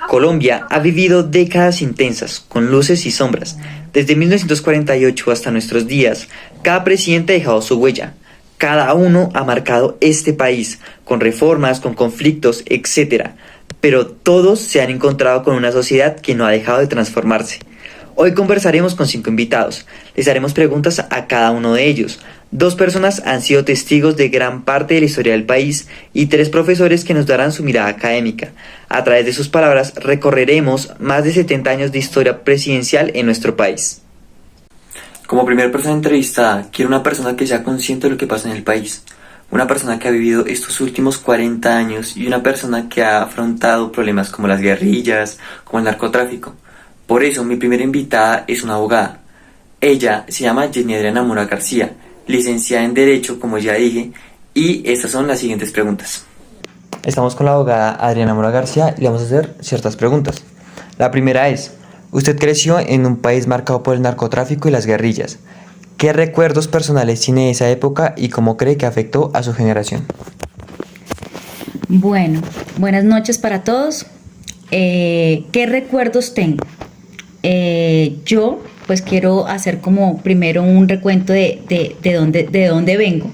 Colombia ha vivido décadas intensas, con luces y sombras. Desde 1948 hasta nuestros días, cada presidente ha dejado su huella. Cada uno ha marcado este país, con reformas, con conflictos, etc. Pero todos se han encontrado con una sociedad que no ha dejado de transformarse. Hoy conversaremos con 5 invitados. Les haremos preguntas a cada uno de ellos. 2 personas han sido testigos de gran parte de la historia del país y 3 profesores que nos darán su mirada académica. A través de sus palabras recorreremos más de 70 años de historia presidencial en nuestro país. Como primera persona entrevistada, quiero una persona que sea consciente de lo que pasa en el país. Una persona que ha vivido estos últimos 40 años y una persona que ha afrontado problemas como las guerrillas, como el narcotráfico. Por eso mi primera invitada es una abogada. Ella se llama Jenny Adriana Mora García, licenciada en Derecho, como ya dije, y estas son las siguientes preguntas. Estamos con la abogada Adriana Mora García y le vamos a hacer ciertas preguntas. La primera es, usted creció en un país marcado por el narcotráfico y las guerrillas. ¿Qué recuerdos personales tiene de esa época y cómo cree que afectó a su generación? Bueno, buenas noches para todos. ¿Qué recuerdos tengo? Yo pues quiero hacer como primero un recuento de dónde vengo.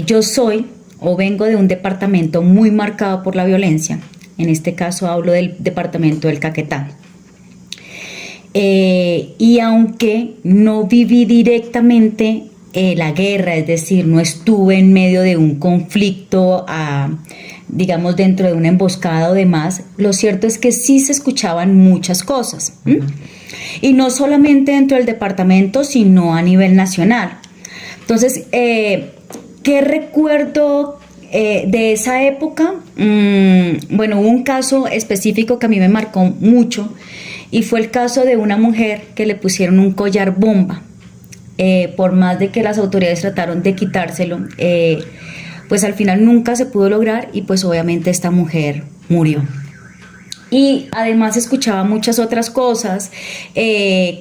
Yo soy o vengo de un departamento muy marcado por la violencia. En este caso hablo del departamento del Caquetá. Y aunque no viví directamente la guerra, es decir, no estuve en medio de un conflicto, digamos dentro de una emboscada o demás, lo cierto es que sí se escuchaban muchas cosas. Y no solamente dentro del departamento, sino a nivel nacional. Entonces, ¿qué recuerdo de esa época? Bueno, hubo un caso específico que a mí me marcó mucho y fue el caso de una mujer que le pusieron un collar bomba. Por más de que las autoridades trataron de quitárselo, pues al final nunca se pudo lograr y pues obviamente esta mujer murió. Y además escuchaba muchas otras cosas,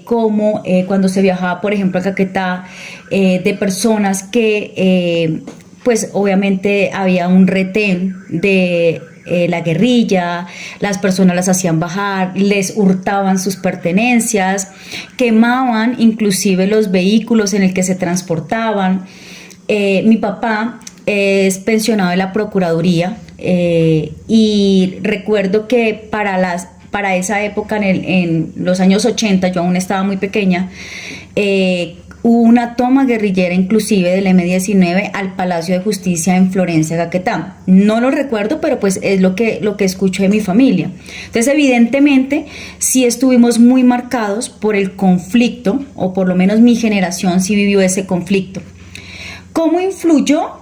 como cuando se viajaba, por ejemplo, a Caquetá, de personas que, pues obviamente había un retén de la guerrilla, las personas las hacían bajar, les hurtaban sus pertenencias, quemaban inclusive los vehículos en el que se transportaban. Mi papá es pensionado de la Procuraduría, y recuerdo que para esa época, en los años 80, yo aún estaba muy pequeña, hubo una toma guerrillera inclusive del M-19 al Palacio de Justicia en Florencia, Caquetá. No lo recuerdo, pero pues es lo que escucho de mi familia. Entonces, evidentemente, sí estuvimos muy marcados por el conflicto, o por lo menos mi generación sí vivió ese conflicto. ¿Cómo influyó?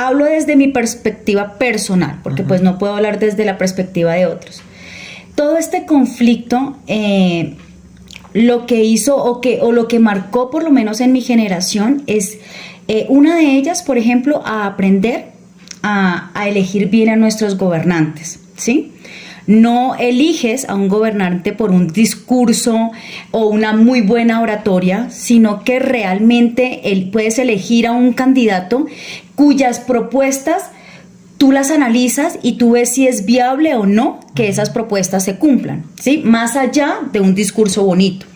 Hablo desde mi perspectiva personal, porque pues no puedo hablar desde la perspectiva de otros. Todo este conflicto, lo que hizo o lo que marcó por lo menos en mi generación es una de ellas, por ejemplo, a aprender a elegir bien a nuestros gobernantes, ¿sí? No eliges a un gobernante por un discurso o una muy buena oratoria, sino que realmente puedes elegir a un candidato cuyas propuestas tú las analizas y tú ves si es viable o no que esas propuestas se cumplan, ¿sí? Más allá de un discurso bonito.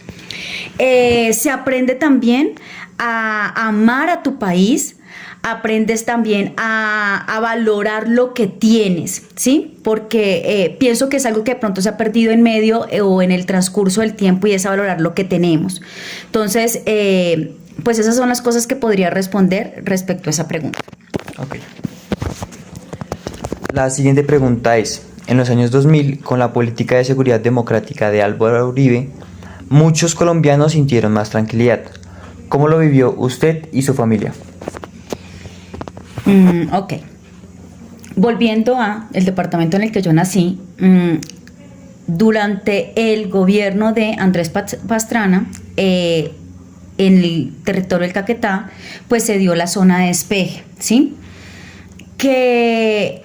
Se aprende también a amar a tu país, aprendes también a valorar lo que tienes, ¿sí? Porque pienso que es algo que de pronto se ha perdido en medio o en el transcurso del tiempo, y es a valorar lo que tenemos. Entonces, pues esas son las cosas que podría responder respecto a esa pregunta. Ok. La siguiente pregunta es, en los años 2000, con la política de seguridad democrática de Álvaro Uribe, muchos colombianos sintieron más tranquilidad. ¿Cómo lo vivió usted y su familia? Ok. Volviendo a el departamento en el que yo nací, durante el gobierno de Andrés Pastrana, en el territorio del Caquetá, pues se dio la zona de despeje, ¿sí? Que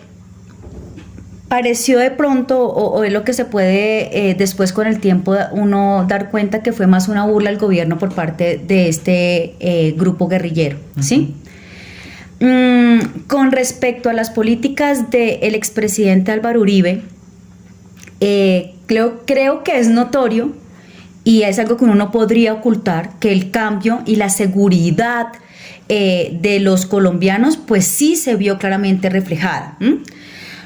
pareció de pronto, o es lo que se puede después con el tiempo uno dar cuenta que fue más una burla al gobierno por parte de este grupo guerrillero, ¿sí? Con respecto a las políticas del expresidente Álvaro Uribe, creo que es notorio y es algo que uno no podría ocultar, que el cambio y la seguridad de los colombianos pues sí se vio claramente reflejada.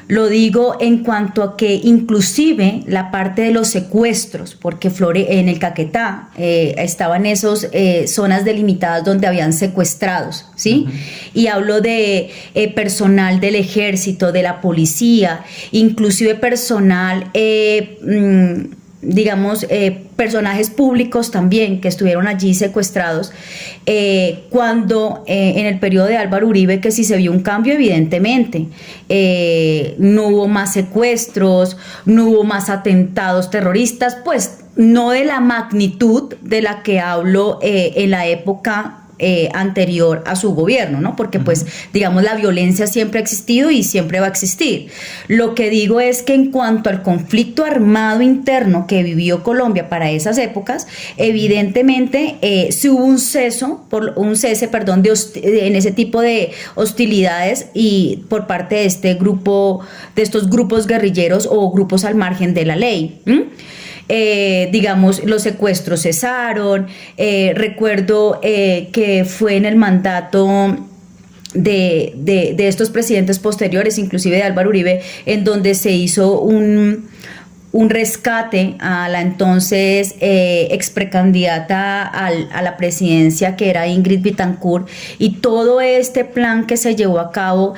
Lo digo en cuanto a que inclusive la parte de los secuestros, porque en el Caquetá estaban esas zonas delimitadas donde habían secuestrados, ¿sí? Uh-huh. Y hablo de personal del ejército, de la policía, inclusive personal, personajes públicos también que estuvieron allí secuestrados, cuando en el periodo de Álvaro Uribe que sí se vio un cambio evidentemente, no hubo más secuestros, no hubo más atentados terroristas, pues no de la magnitud de la que hablo en la época anterior a su gobierno, ¿no? Porque pues digamos la violencia siempre ha existido y siempre va a existir. Lo que digo es que en cuanto al conflicto armado interno que vivió Colombia para esas épocas, evidentemente sí hubo un cese en ese tipo de hostilidades y por parte de estos grupos guerrilleros o grupos al margen de la ley. Los secuestros cesaron. Recuerdo que fue en el mandato de estos presidentes posteriores, inclusive de Álvaro Uribe, en donde se hizo un rescate a la entonces exprecandidata a la presidencia, que era Ingrid Betancourt, y todo este plan que se llevó a cabo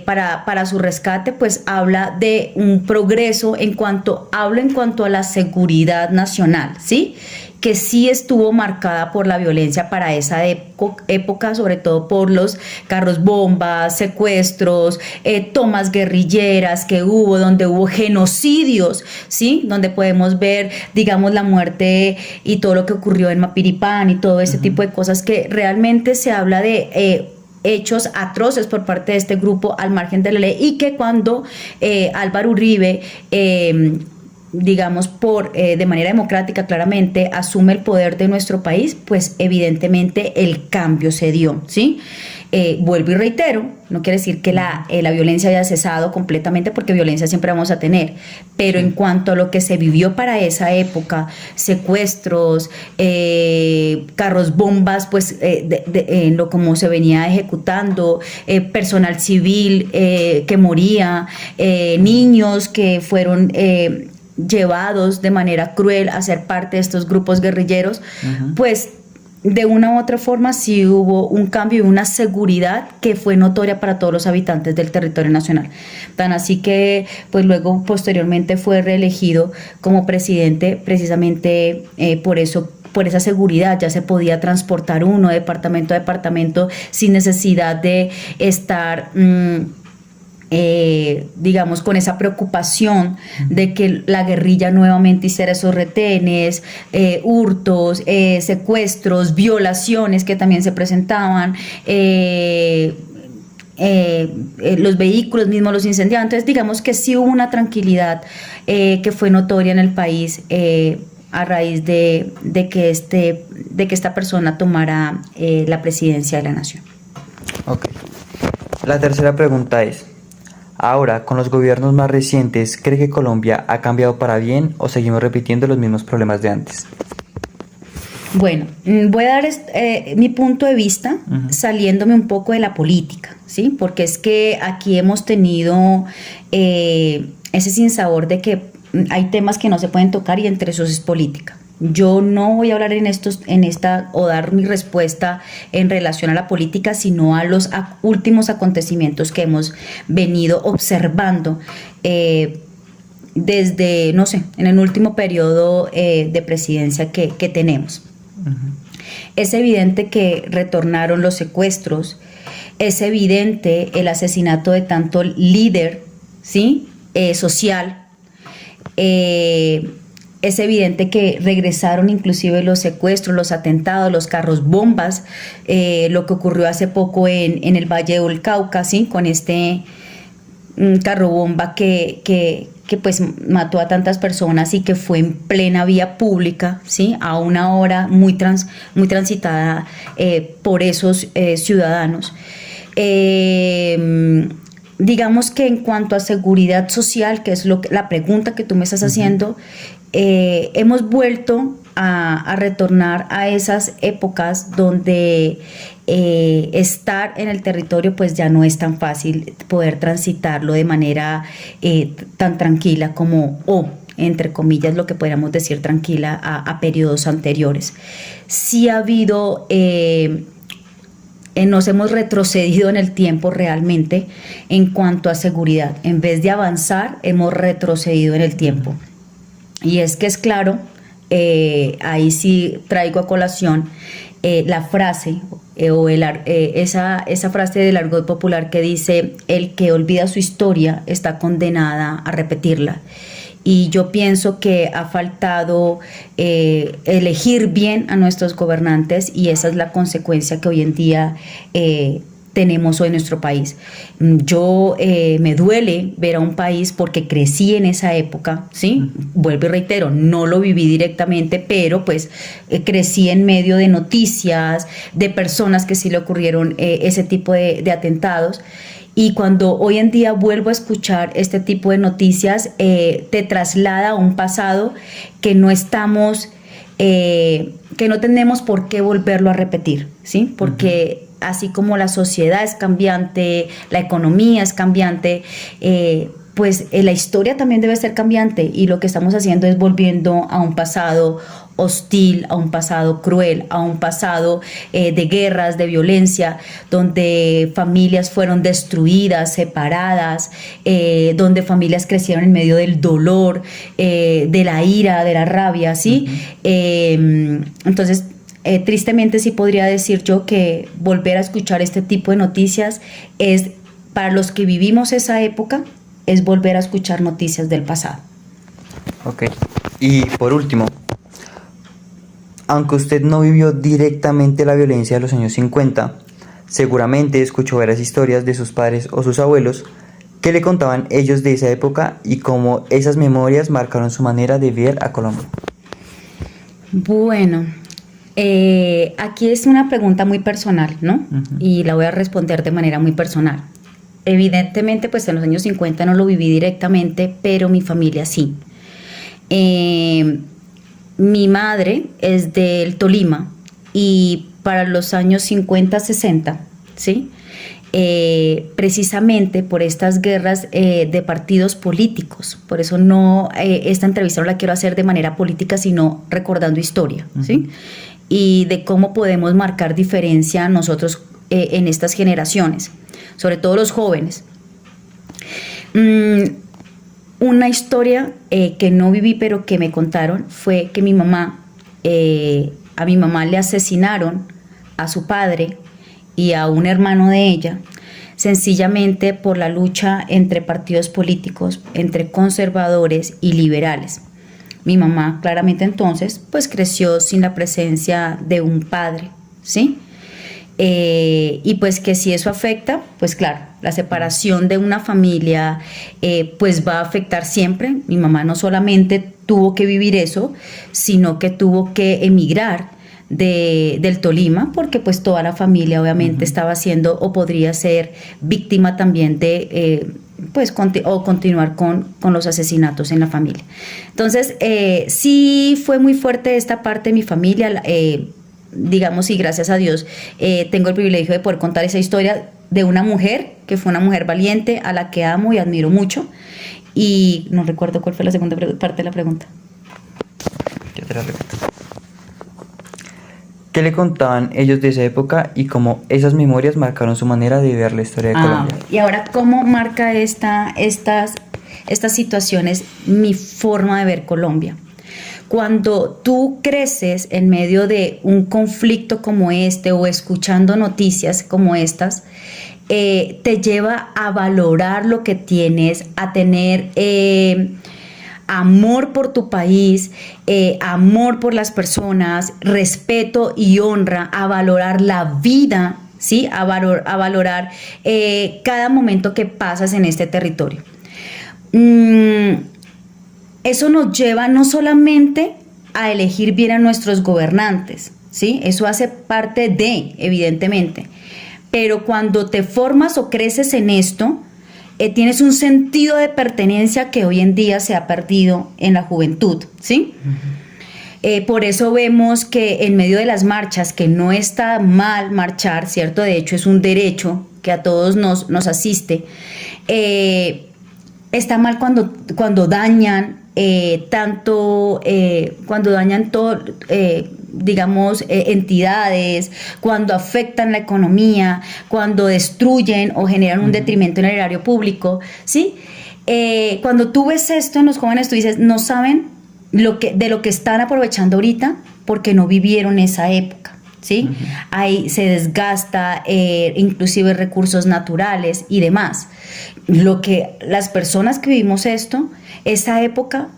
para su rescate, pues habla de un progreso en cuanto a la seguridad nacional, ¿sí? Que sí estuvo marcada por la violencia para esa época, sobre todo por los carros bombas, secuestros, tomas guerrilleras que hubo, donde hubo genocidios, ¿sí? Donde podemos ver, digamos, la muerte y todo lo que ocurrió en Mapiripán y todo ese tipo de cosas, que realmente se habla de hechos atroces por parte de este grupo al margen de la ley, y que cuando Álvaro Uribe de manera democrática claramente asume el poder de nuestro país, pues evidentemente el cambio se dio, ¿sí? Vuelvo y reitero, no quiere decir que la violencia haya cesado completamente, porque violencia siempre vamos a tener, pero en cuanto a lo que se vivió para esa época, secuestros, carros bombas, pues como se venía ejecutando, personal civil que moría, niños que fueron llevados de manera cruel a ser parte de estos grupos guerrilleros, pues de una u otra forma sí hubo un cambio y una seguridad que fue notoria para todos los habitantes del territorio nacional. Tan así que pues luego posteriormente fue reelegido como presidente, precisamente por esa seguridad. Ya se podía transportar uno de departamento a departamento sin necesidad de estar con esa preocupación de que la guerrilla nuevamente hiciera esos retenes, hurtos, secuestros, violaciones que también se presentaban, los vehículos mismos los incendiaban. Entonces digamos que sí hubo una tranquilidad que fue notoria en el país a raíz de que esta persona tomara la presidencia de la nación. Ok. La tercera pregunta es: ahora, con los gobiernos más recientes, ¿cree que Colombia ha cambiado para bien o seguimos repitiendo los mismos problemas de antes? Bueno, voy a dar mi punto de vista, saliéndome un poco de la política, ¿sí? Porque es que aquí hemos tenido ese sinsabor de que hay temas que no se pueden tocar, y entre esos es política. Yo no voy a hablar o dar mi respuesta en relación a la política, sino a los últimos acontecimientos que hemos venido observando desde, en el último periodo de presidencia que tenemos. Es evidente que retornaron los secuestros, es evidente el asesinato de tanto líder, ¿sí? Social. Es evidente que regresaron inclusive los secuestros, los atentados, los carros bombas, lo que ocurrió hace poco en el Valle del Cauca, ¿sí? Con este carro bomba que pues mató a tantas personas y que fue en plena vía pública, ¿sí? A una hora muy transitada por esos ciudadanos. Digamos que en cuanto a seguridad social, que es la pregunta que tú me estás haciendo, hemos vuelto a retornar a esas épocas donde estar en el territorio pues ya no es tan fácil poder transitarlo de manera tan tranquila como, entre comillas, lo que podríamos decir tranquila a periodos anteriores. Sí ha habido... nos hemos retrocedido en el tiempo realmente en cuanto a seguridad. En vez de avanzar, hemos retrocedido en el tiempo. Y es que es claro, ahí sí traigo a colación la frase esa frase del argot popular que dice: el que olvida su historia está condenada a repetirla. Y yo pienso que ha faltado elegir bien a nuestros gobernantes, y esa es la consecuencia que hoy en día tenemos hoy en nuestro país. Yo me duele ver a un país porque crecí en esa época, ¿sí? Vuelvo y reitero, no lo viví directamente, pero pues crecí en medio de noticias, de personas que sí le ocurrieron ese tipo de atentados. Y cuando hoy en día vuelvo a escuchar este tipo de noticias, te traslada a un pasado que no estamos, que no tenemos por qué volverlo a repetir, ¿sí? Porque así como la sociedad es cambiante, la economía es cambiante, pues la historia también debe ser cambiante, y lo que estamos haciendo es volviendo a un pasado hostil, a un pasado cruel, a un pasado de guerras, de violencia, donde familias fueron destruidas, separadas, donde familias crecieron en medio del dolor, de la ira, de la rabia, ¿sí? Entonces, tristemente sí podría decir yo que volver a escuchar este tipo de noticias es, para los que vivimos esa época, es volver a escuchar noticias del pasado. Ok. Y por último, aunque usted no vivió directamente la violencia de los años 50, seguramente escuchó varias historias de sus padres o sus abuelos que le contaban ellos de esa época y cómo esas memorias marcaron su manera de ver a Colombia. Bueno, aquí es una pregunta muy personal, ¿no? Y la voy a responder de manera muy personal. Evidentemente, pues en los años 50 no lo viví directamente, pero mi familia sí. Mi madre es del Tolima, y para los años 50, 60, ¿sí? Precisamente por estas guerras de partidos políticos, por eso no, esta entrevista no la quiero hacer de manera política, sino recordando historia, ¿sí? Y de cómo podemos marcar diferencia nosotros en estas generaciones, sobre todo los jóvenes. Una historia que no viví pero que me contaron fue que a mi mamá le asesinaron a su padre y a un hermano de ella, sencillamente por la lucha entre partidos políticos, entre conservadores y liberales. Mi mamá claramente entonces pues creció sin la presencia de un padre, ¿sí? Y pues que si eso afecta, pues claro, la separación de una familia pues va a afectar siempre. Mi mamá no solamente tuvo que vivir eso, sino que tuvo que emigrar del Tolima, porque pues toda la familia obviamente estaba siendo o podría ser víctima también de continuar con los asesinatos en la familia. Entonces sí fue muy fuerte esta parte de mi familia, digamos, y gracias a Dios tengo el privilegio de poder contar esa historia de una mujer que fue una mujer valiente, a la que amo y admiro mucho. Y no recuerdo cuál fue la segunda parte de la pregunta. Yo te la repito. ¿Qué le contaban ellos de esa época y cómo esas memorias marcaron su manera de ver la historia de Colombia? Y ahora, ¿cómo marca estas situaciones mi forma de ver Colombia? Cuando tú creces en medio de un conflicto como este o escuchando noticias como estas, te lleva a valorar lo que tienes, a tener amor por tu país, amor por las personas, respeto y honra, a valorar la vida, ¿sí? A valorar cada momento que pasas en este territorio. Eso nos lleva no solamente a elegir bien a nuestros gobernantes, ¿sí? Eso hace parte de, evidentemente, pero cuando te formas o creces en esto, tienes un sentido de pertenencia que hoy en día se ha perdido en la juventud, ¿sí? Por eso vemos que en medio de las marchas, que no está mal marchar, ¿cierto? De hecho, es un derecho que a todos nos asiste. Está mal cuando dañan cuando dañan todo, digamos, entidades, cuando afectan la economía, cuando destruyen o generan un detrimento en el erario público, ¿sí? Cuando tú ves esto en los jóvenes, tú dices, no saben de lo que están aprovechando ahorita porque no vivieron esa época, ¿sí? Ahí se desgasta inclusive recursos naturales y demás. Lo que las personas que vivimos esto, esa época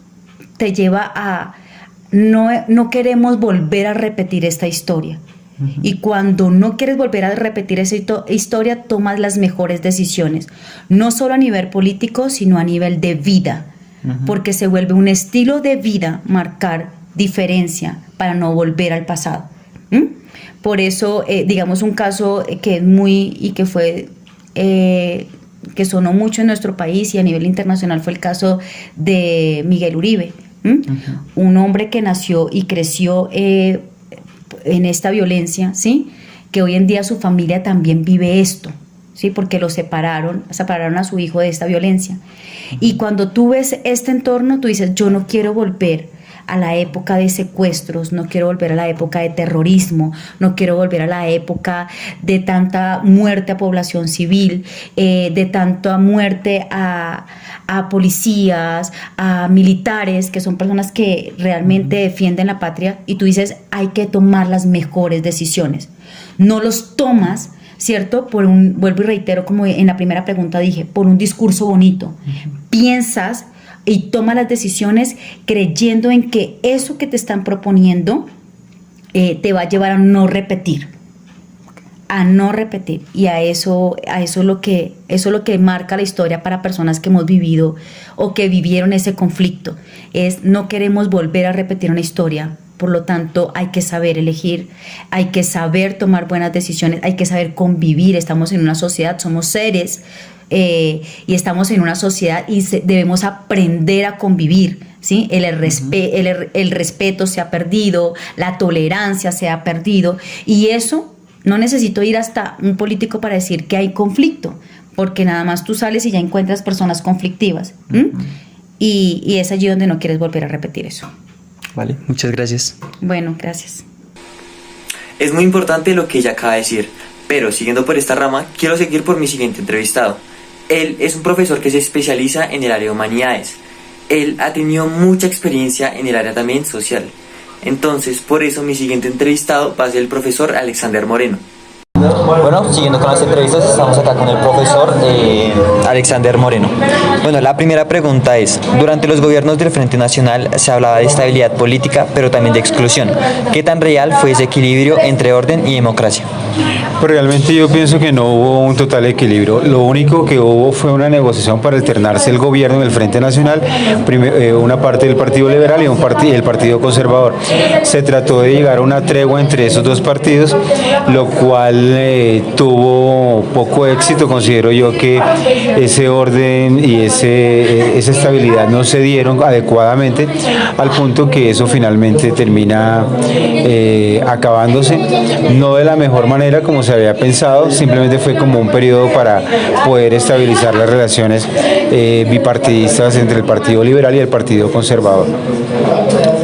te lleva a no queremos volver a repetir esta historia. Y cuando no quieres volver a repetir esa historia, tomas las mejores decisiones, no solo a nivel político, sino a nivel de vida, porque se vuelve un estilo de vida marcar diferencia para no volver al pasado. Por eso, digamos, un caso que es que fue que sonó mucho en nuestro país y a nivel internacional fue el caso de Miguel Uribe, un hombre que nació y creció en esta violencia, ¿sí? Que hoy en día su familia también vive esto, ¿sí? Porque lo separaron a su hijo de esta violencia. Y cuando tú ves este entorno, tú dices, yo no quiero volver a la época de secuestros, no quiero volver a la época de terrorismo, no quiero volver a la época de tanta muerte a población civil, de tanta muerte a policías, a militares, que son personas que realmente defienden la patria, y tú dices, hay que tomar las mejores decisiones. No los tomas, ¿cierto? Vuelvo y reitero, como en la primera pregunta dije, por un discurso bonito. Piensas y toma las decisiones creyendo en que eso que te están proponiendo te va a llevar a no repetir. Y eso es lo que marca la historia para personas que hemos vivido o que vivieron ese conflicto. No queremos volver a repetir una historia. Por lo tanto, hay que saber elegir, hay que saber tomar buenas decisiones, hay que saber convivir. Estamos en una sociedad, somos seres y estamos en una sociedad y debemos aprender a convivir, ¿sí? El respeto se ha perdido, la tolerancia se ha perdido, y eso no necesito ir hasta un político para decir que hay conflicto, porque nada más tú sales y ya encuentras personas conflictivas, y es allí donde no quieres volver a repetir eso. Vale, muchas gracias. Bueno, gracias. Es muy importante lo que ella acaba de decir, pero siguiendo por esta rama, quiero seguir por mi siguiente entrevistado. Él es un profesor que se especializa en el área de humanidades. Él ha tenido mucha experiencia en el área también social. Entonces, por eso mi siguiente entrevistado va a ser el profesor Alexander Moreno. Bueno, siguiendo con las entrevistas, estamos acá con el profesor Alexander Moreno. Bueno, la primera pregunta es, durante los gobiernos del Frente Nacional se hablaba de estabilidad política, pero también de exclusión. ¿Qué tan real fue ese equilibrio entre orden y democracia? Pues realmente yo pienso que no hubo un total equilibrio. Lo único que hubo fue una negociación para alternarse el gobierno del Frente Nacional, una parte del Partido Liberal y el Partido Conservador. Se trató de llegar a una tregua entre esos dos partidos, lo cual tuvo poco éxito. Considero yo que ese orden y esa estabilidad no se dieron adecuadamente, al punto que eso finalmente termina acabándose, no de la mejor manera como se había pensado, simplemente fue como un periodo para poder estabilizar las relaciones bipartidistas entre el Partido Liberal y el Partido Conservador.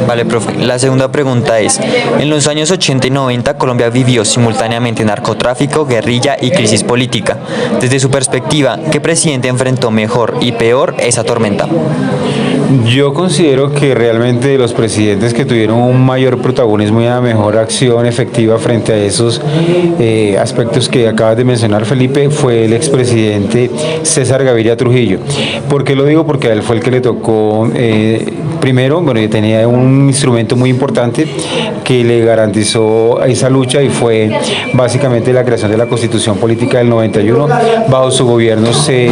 Vale, profe. La segunda pregunta es, en los años 80 y 90 Colombia vivió simultáneamente narcotráfico, guerrilla y crisis política. Desde su perspectiva, ¿qué presidente enfrentó mejor y peor esa tormenta? Yo considero que realmente los presidentes que tuvieron un mayor protagonismo y una mejor acción efectiva frente a esos aspectos que acabas de mencionar, Felipe, fue el expresidente César Gaviria Trujillo. ¿Por qué lo digo? Porque a él fue el que le tocó, primero, bueno, tenía un instrumento muy importante que le garantizó esa lucha, y fue básicamente la creación de la Constitución Política del 91. Bajo su gobierno se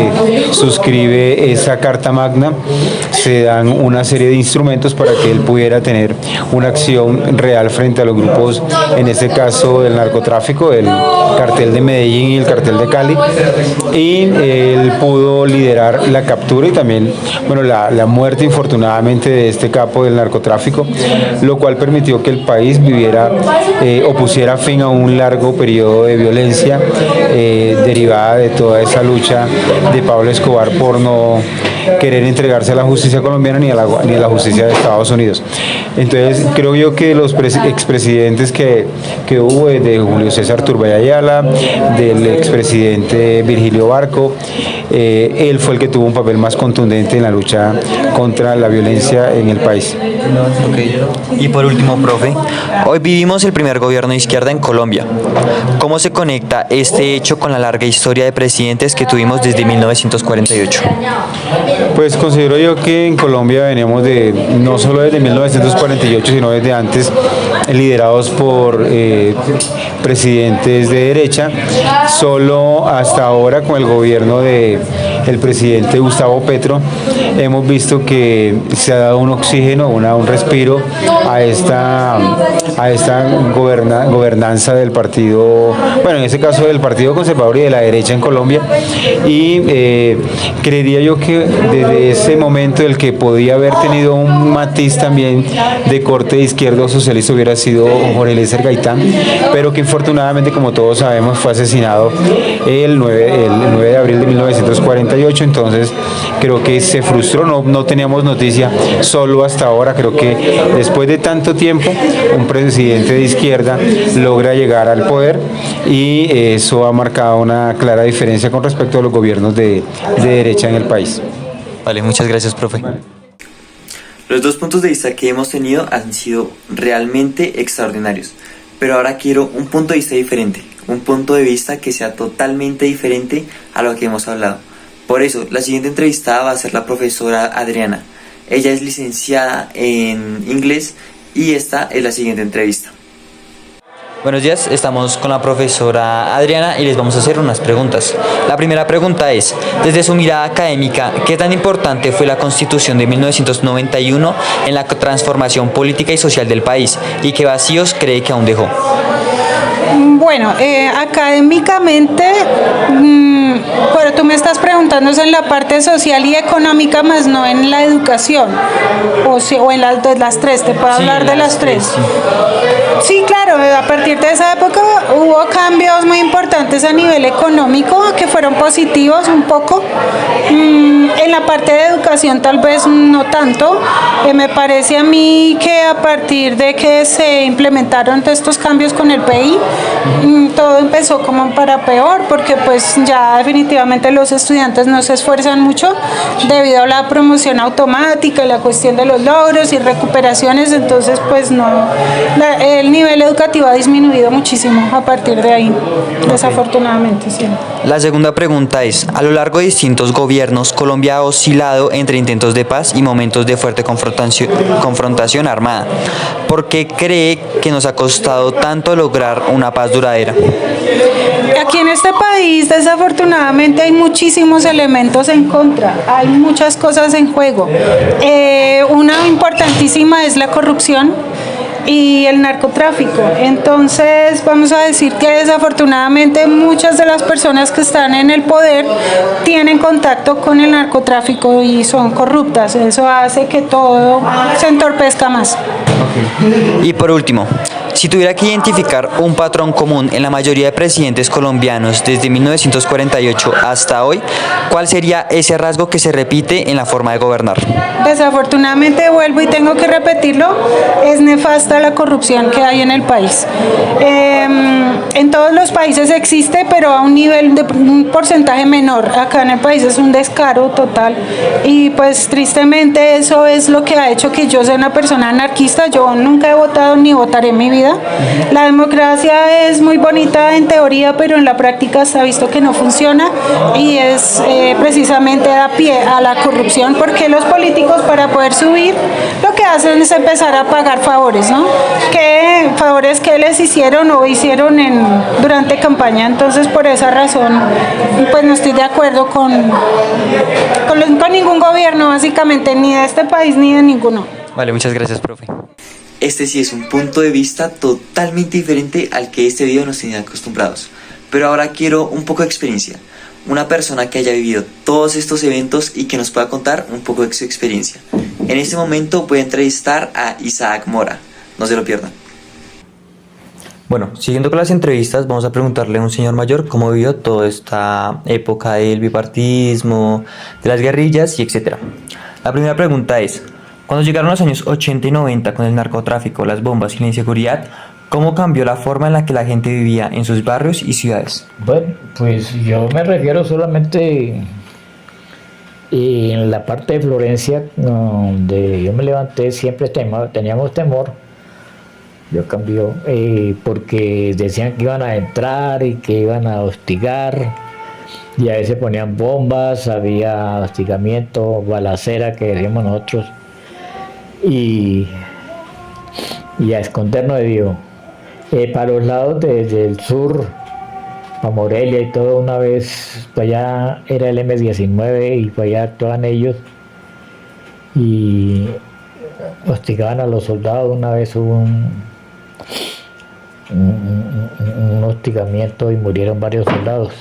suscribe esa Carta Magna se dan una serie de instrumentos para que él pudiera tener una acción real frente a los grupos, en este caso del narcotráfico, el cartel de Medellín y el cartel de Cali, y él pudo liderar la captura y también, bueno, la muerte infortunadamente de este capo del narcotráfico, lo cual permitió que el país viviera o pusiera fin a un largo periodo de violencia derivada de toda esa lucha de Pablo Escobar por no querer entregarse a la justicia colombiana ni a la justicia de Estados Unidos. Entonces creo yo que los expresidentes que hubo, de Julio César Turbay Ayala, del expresidente Virgilio Barco, él fue el que tuvo un papel más contundente en la lucha contra la violencia en el país. Okay. Y por último, profe, hoy vivimos el primer gobierno de izquierda en Colombia. ¿Cómo se conecta este hecho con la larga historia de presidentes que tuvimos desde 1948? Pues considero yo que en Colombia venimos no solo desde 1948, sino desde antes, liderados por presidentes de derecha. Solo hasta ahora, con el gobierno del presidente Gustavo Petro, hemos visto que se ha dado un oxígeno, un respiro a esta gobernanza del partido, bueno, en este caso del Partido Conservador y de la derecha en Colombia, y creería yo que desde ese momento el que podía haber tenido un matiz también de corte izquierdo socialista hubiera sido Jorge Eliezer Gaitán, pero que infortunadamente, como todos sabemos, fue asesinado el 9 de abril de 1948, entonces creo que se frustró, no teníamos noticia, solo hasta ahora creo que después de tanto tiempo un presidente de izquierda logra llegar al poder, y eso ha marcado una clara diferencia con respecto a los gobiernos de derecha en el país. Vale, muchas gracias, profe. Los dos puntos de vista que hemos tenido han sido realmente extraordinarios, pero ahora quiero un punto de vista diferente, un punto de vista que sea totalmente diferente a lo que hemos hablado. Por eso, la siguiente entrevistada va a ser la profesora Adriana. Ella es licenciada en inglés y esta es la siguiente entrevista. Buenos días, estamos con la profesora Adriana y les vamos a hacer unas preguntas. La primera pregunta es, desde su mirada académica, ¿qué tan importante fue la Constitución de 1991 en la transformación política y social del país? ¿Y qué vacíos cree que aún dejó? Bueno, académicamente, pero tú me estás preguntando en la parte social y económica, más no en la educación, o en las tres, te puedo hablar de las tres. Sí, claro, a partir de esa época hubo cambios muy importantes a nivel económico que fueron positivos un poco. En la parte de educación tal vez no tanto. Me parece a mí que a partir de que se implementaron todos estos cambios con el PI, todo empezó como para peor, porque pues ya definitivamente los estudiantes no se esfuerzan mucho debido a la promoción automática, la cuestión de los logros y recuperaciones, entonces pues no, el nivel educativo ha disminuido muchísimo a partir de ahí, desafortunadamente, sí. La segunda pregunta es, a lo largo de distintos gobiernos, Colombia ha oscilado entre intentos de paz y momentos de fuerte confrontación armada. ¿Por qué cree que nos ha costado tanto lograr una paz duradera? Aquí en este país, desafortunadamente, hay muchísimos elementos en contra, hay muchas cosas en juego. Una importantísima es la corrupción y el narcotráfico. Entonces vamos a decir que desafortunadamente muchas de las personas que están en el poder tienen contacto con el narcotráfico y son corruptas. Eso hace que todo se entorpezca más. Y por último, si tuviera que identificar un patrón común en la mayoría de presidentes colombianos desde 1948 hasta hoy, ¿cuál sería ese rasgo que se repite en la forma de gobernar? Desafortunadamente, vuelvo y tengo que repetirlo, es nefasta la corrupción que hay en el país. En todos los países existe, pero a un nivel de un porcentaje menor. Acá en el país es un descaro total y pues tristemente eso es lo que ha hecho que yo sea una persona anarquista. Yo nunca he votado ni votaré en mi vida. La democracia es muy bonita en teoría, pero en la práctica se ha visto que no funciona y es precisamente da pie a la corrupción, porque los políticos, para poder subir, lo que hacen es empezar a pagar favores, ¿no? ¿Qué favores que les hicieron o hicieron durante campaña? Entonces, por esa razón, pues no estoy de acuerdo con ningún gobierno, básicamente, ni de este país ni de ninguno. Vale, muchas gracias, profe. Este sí es un punto de vista totalmente diferente al que este video nos tenía acostumbrados. Pero ahora quiero un poco de experiencia. Una persona que haya vivido todos estos eventos y que nos pueda contar un poco de su experiencia. En este momento voy a entrevistar a Isaac Mora. No se lo pierdan. Bueno, siguiendo con las entrevistas, vamos a preguntarle a un señor mayor cómo vivió toda esta época del bipartidismo, de las guerrillas y etcétera. La primera pregunta es, cuando llegaron los años 80 y 90 con el narcotráfico, las bombas y la inseguridad, ¿cómo cambió la forma en la que la gente vivía en sus barrios y ciudades? Bueno, pues yo me refiero solamente en la parte de Florencia, donde yo me levanté, siempre teníamos temor. Yo cambió porque decían que iban a entrar y que iban a hostigar, y a veces ponían bombas, había hostigamiento, balacera que decíamos nosotros, y a escondernos de Dios. Para los lados del sur, para Morelia y todo, una vez, para allá era el M-19 y para allá actuaban ellos y hostigaban a los soldados. Una vez hubo un hostigamiento y murieron varios soldados.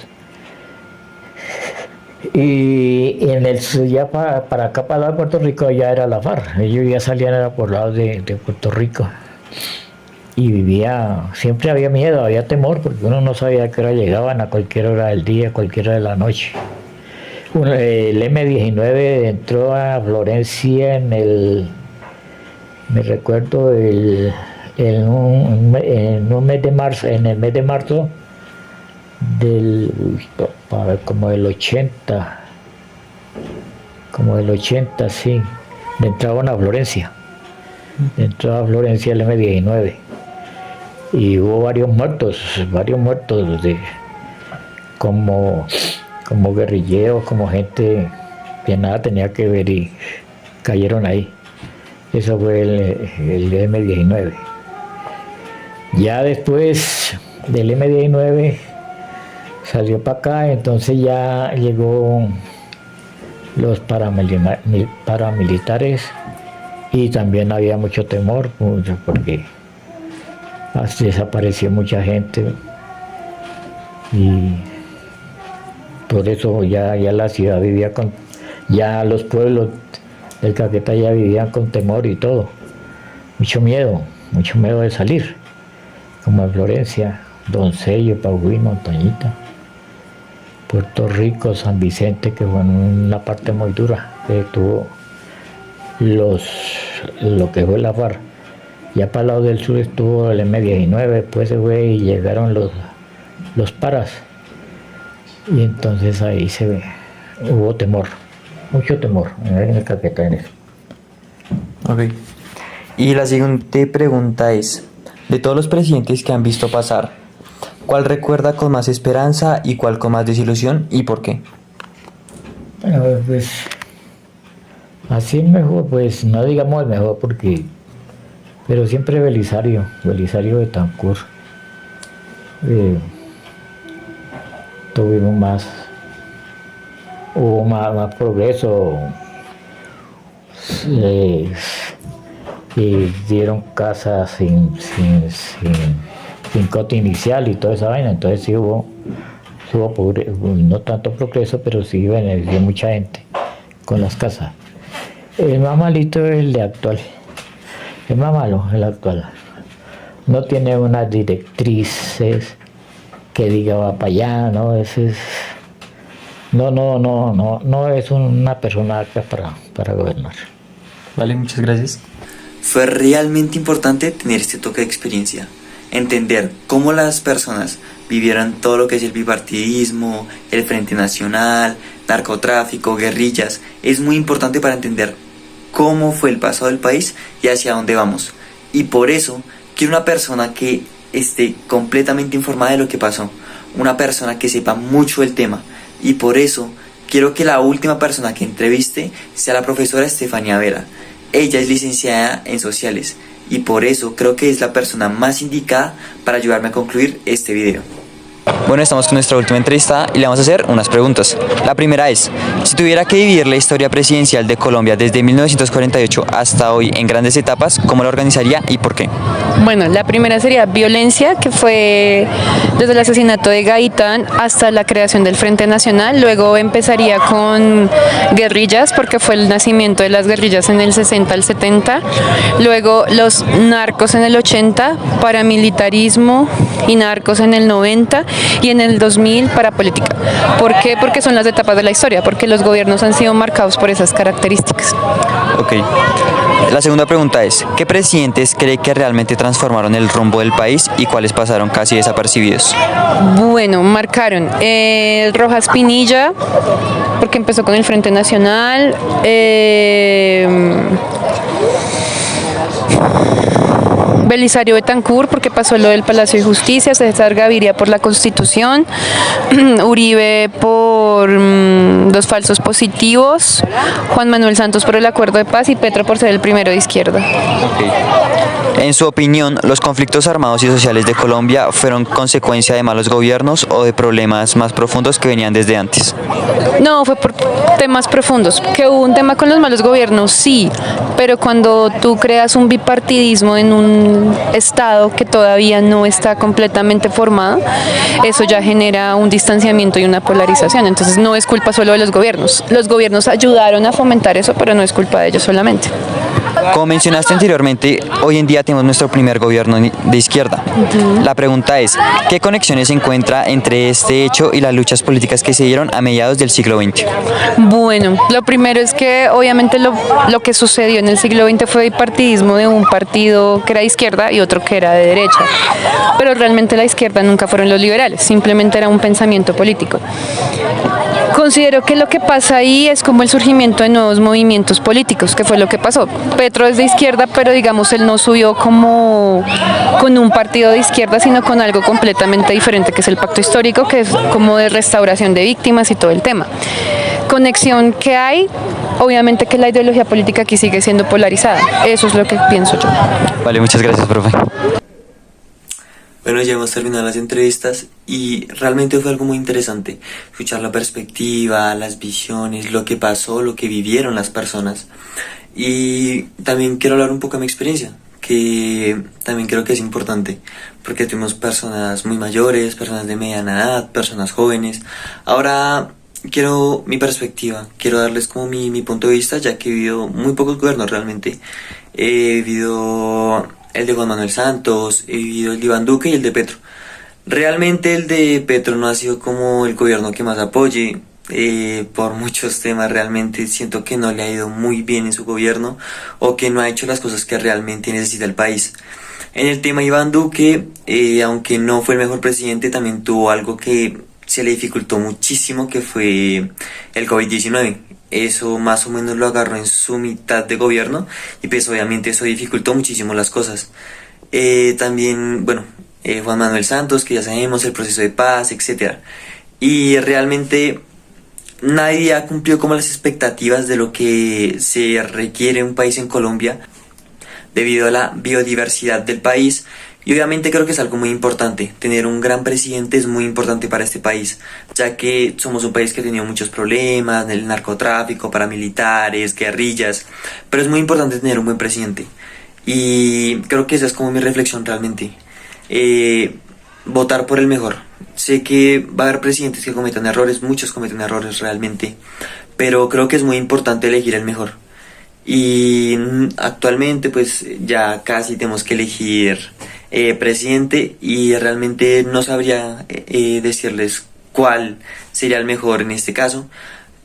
Y en el ya para acá, para el Puerto Rico, ya era la FARC. Ellos ya salían a por lados de Puerto Rico. Y siempre había miedo, había temor, porque uno no sabía a qué hora llegaban, a cualquier hora del día, a cualquier hora de la noche. El M-19 entró a Florencia me recuerdo, en un mes de marzo, en el mes de marzo como del 80, sí, entraban a Florencia. Entró a Florencia el M-19 y hubo varios muertos como guerrilleros, como gente que nada tenía que ver y cayeron ahí. Eso fue el M-19. Ya después del M-19 salió para acá, entonces ya llegó los paramilitares. Y también había mucho temor, porque desapareció mucha gente y por eso ya la ciudad vivía ya los pueblos del Caquetá ya vivían con temor y todo. Mucho miedo de salir, como en Florencia, Doncello, Pauguí, Montañita, Puerto Rico, San Vicente, que fue una parte muy dura que tuvo lo que fue la FARC. Ya para el lado del sur estuvo el M-19, después se fue y llegaron los paras. Y entonces ahí hubo temor, mucho temor en el Caquetá en eso. Ok. Y la siguiente pregunta es, de todos los presidentes que han visto pasar, ¿cuál recuerda con más esperanza y cuál con más desilusión y por qué? Bueno, pues así es mejor, pues no digamos el mejor pero siempre Belisario Betancur. Tuvimos hubo más progreso, y dieron casas sin cote inicial y toda esa vaina, entonces sí hubo no tanto progreso, pero sí benefició a mucha gente con las casas. El más malito es el de actual. El más malo es el actual. No tiene unas directrices que diga va para allá, ¿no? No es una persona apta para gobernar. Vale, muchas gracias. Fue realmente importante tener este toque de experiencia, entender cómo las personas vivieron todo lo que es el bipartidismo, el Frente Nacional, narcotráfico, guerrillas. Es muy importante para entender cómo fue el pasado del país y hacia dónde vamos. Y por eso quiero una persona que esté completamente informada de lo que pasó, una persona que sepa mucho del tema. Y por eso quiero que la última persona que entreviste sea la profesora Estefanía Vera. Ella es licenciada en sociales y por eso creo que es la persona más indicada para ayudarme a concluir este video. Bueno, estamos con nuestra última entrevista y le vamos a hacer unas preguntas. La primera es, si tuviera que dividir la historia presidencial de Colombia desde 1948 hasta hoy en grandes etapas, ¿cómo la organizaría y por qué? Bueno, la primera sería violencia, que fue desde el asesinato de Gaitán hasta la creación del Frente Nacional. Luego empezaría con guerrillas, porque fue el nacimiento de las guerrillas en el 60 al 70. Luego los narcos en el 80, paramilitarismo y narcos en el 90 y en el 2000 para política. ¿Por qué? Porque son las etapas de la historia, porque los gobiernos han sido marcados por esas características. Ok. La segunda pregunta es, ¿qué presidentes cree que realmente transformaron el rumbo del país y cuáles pasaron casi desapercibidos? Bueno, marcaron Rojas Pinilla, porque empezó con el Frente Nacional, Belisario Betancur, porque pasó lo del Palacio de Justicia, César Gaviria por la Constitución, Uribe por los falsos positivos, Juan Manuel Santos por el acuerdo de paz y Petro por ser el primero de izquierda. Okay. En su opinión, ¿los conflictos armados y sociales de Colombia fueron consecuencia de malos gobiernos o de problemas más profundos que venían desde antes? No, fue por temas profundos. Que hubo un tema con los malos gobiernos, sí, pero cuando tú creas un bipartidismo en un estado que todavía no está completamente formado, eso ya genera un distanciamiento y una polarización. Entonces no es culpa solo de los gobiernos. Los gobiernos ayudaron a fomentar eso, pero no es culpa de ellos solamente. Como mencionaste anteriormente, hoy en día tenemos nuestro primer gobierno de izquierda. La pregunta es, ¿qué conexiones se encuentra entre este hecho y las luchas políticas que se dieron a mediados del siglo XX? Bueno, lo primero es que obviamente lo que sucedió en el siglo XX fue el partidismo de un partido que era de izquierda y otro que era de derecha. Pero realmente la izquierda nunca fueron los liberales, simplemente era un pensamiento político. Considero que lo que pasa ahí es como el surgimiento de nuevos movimientos políticos, que fue lo que pasó. Petro es de izquierda, pero digamos él no subió como con un partido de izquierda, sino con algo completamente diferente, que es el pacto histórico, que es como de restauración de víctimas y todo el tema. Conexión que hay, obviamente que la ideología política aquí sigue siendo polarizada. Eso es lo que pienso yo. Vale, muchas gracias, profe. Bueno, ya hemos terminado las entrevistas y realmente fue algo muy interesante escuchar la perspectiva, las visiones, lo que pasó, lo que vivieron las personas. Y también quiero hablar un poco de mi experiencia, que también creo que es importante, porque tuvimos personas muy mayores, personas de mediana edad, personas jóvenes. Ahora quiero mi perspectiva, quiero darles como mi punto de vista, ya que he vivido muy pocos gobiernos realmente. He vivido el de Juan Manuel Santos, he vivido el de Iván Duque y el de Petro. Realmente el de Petro no ha sido como el gobierno que más apoye, por muchos temas. Realmente siento que no le ha ido muy bien en su gobierno o que no ha hecho las cosas que realmente necesita el país. En el tema Iván Duque, aunque no fue el mejor presidente, también tuvo algo que se le dificultó muchísimo, que fue el COVID-19. Eso más o menos lo agarró en su mitad de gobierno y pues obviamente eso dificultó muchísimo las cosas. También, bueno, Juan Manuel Santos, que ya sabemos, el proceso de paz, etc. Y realmente nadie ha cumplido como las expectativas de lo que se requiere un país en Colombia debido a la biodiversidad del país. Y obviamente creo que es algo muy importante. Tener un gran presidente es muy importante para este país, ya que somos un país que ha tenido muchos problemas, el narcotráfico, paramilitares, guerrillas, pero es muy importante tener un buen presidente. Y creo que esa es como mi reflexión realmente. Votar por el mejor. Sé que va a haber presidentes que cometan errores, muchos cometen errores realmente, pero creo que es muy importante elegir el mejor. Y actualmente pues ya casi tenemos que elegir presidente y realmente no sabría decirles cuál sería el mejor en este caso,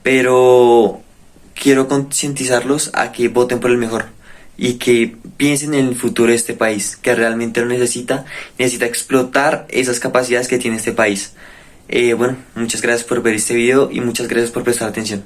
pero quiero concientizarlos a que voten por el mejor y que piensen en el futuro de este país, que realmente lo necesita explotar esas capacidades que tiene este país. Bueno, muchas gracias por ver este video y muchas gracias por prestar atención.